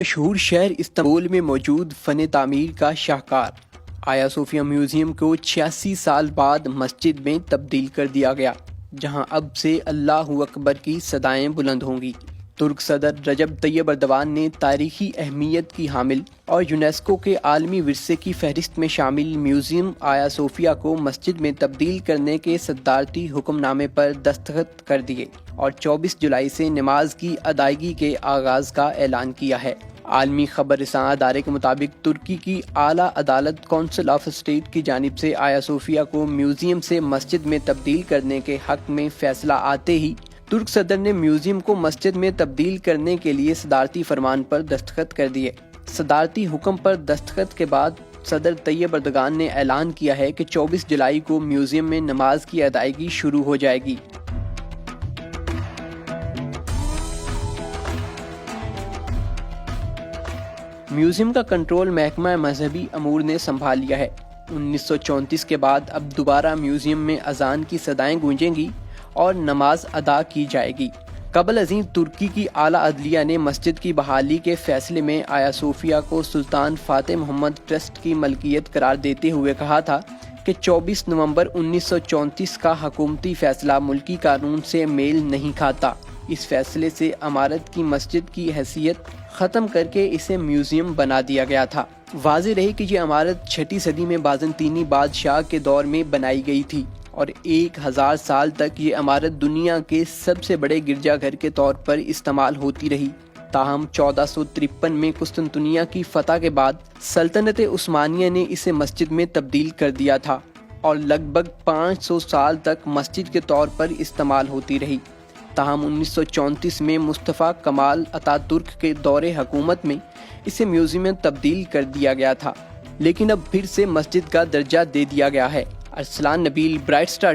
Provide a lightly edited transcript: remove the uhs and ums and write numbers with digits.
مشہور شہر استنبول میں موجود فن تعمیر کا شاہکار آیا صوفیہ میوزیم کو 86 سال بعد مسجد میں تبدیل کر دیا گیا، جہاں اب سے اللہ اکبر کی صدائیں بلند ہوں گی۔ ترک صدر رجب طیب ایردوان نے تاریخی اہمیت کی حامل اور یونیسکو کے عالمی ورثے کی فہرست میں شامل میوزیم آیا صوفیہ کو مسجد میں تبدیل کرنے کے صدارتی حکم نامے پر دستخط کر دیے اور 24 جولائی سے نماز کی ادائیگی کے آغاز کا اعلان کیا ہے۔ عالمی خبر رساں ادارے کے مطابق ترکی کی اعلیٰ عدالت کونسل آف اسٹیٹ کی جانب سے آیا صوفیہ کو میوزیم سے مسجد میں تبدیل کرنے کے حق میں فیصلہ آتے ہی ترک صدر نے میوزیم کو مسجد میں تبدیل کرنے کے لیے صدارتی فرمان پر دستخط کر دیے۔ صدارتی حکم پر دستخط کے بعد صدر طیب ایردوان نے اعلان کیا ہے کہ 24 جولائی کو میوزیم میں نماز کی ادائیگی شروع ہو جائے گی۔ میوزیم کا کنٹرول محکمہ مذہبی امور نے سنبھال لیا ہے۔ 1934 کے بعد اب دوبارہ میوزیم میں اذان کی صدائیں گونجیں گی اور نماز ادا کی جائے گی۔ قبل ازیں ترکی کی اعلیٰ عدلیہ نے مسجد کی بحالی کے فیصلے میں آیا صوفیہ کو سلطان فاتح محمد ٹرسٹ کی ملکیت قرار دیتے ہوئے کہا تھا کہ 24 نومبر 1934 کا حکومتی فیصلہ ملکی قانون سے میل نہیں کھاتا۔ اس فیصلے سے عمارت کی مسجد کی حیثیت ختم کر کے اسے میوزیم بنا دیا گیا تھا۔ واضح رہے کہ یہ عمارت 6 صدی میں بازنطینی بادشاہ کے دور میں بنائی گئی تھی اور 1000 سال تک یہ عمارت دنیا کے سب سے بڑے گرجا گھر کے طور پر استعمال ہوتی رہی۔ تاہم 1453 میں قسطنطنیہ کی فتح کے بعد سلطنت عثمانیہ نے اسے مسجد میں تبدیل کر دیا تھا اور لگ بھگ 500 سال تک مسجد کے طور پر استعمال ہوتی رہی۔ تاہم 1934 میں مصطفیٰ کمال اتاترک کے دور حکومت میں اسے میوزیم میں تبدیل کر دیا گیا تھا، لیکن اب پھر سے مسجد کا درجہ دے دیا گیا ہے۔ ارسلان نبیل، برائٹ اسٹار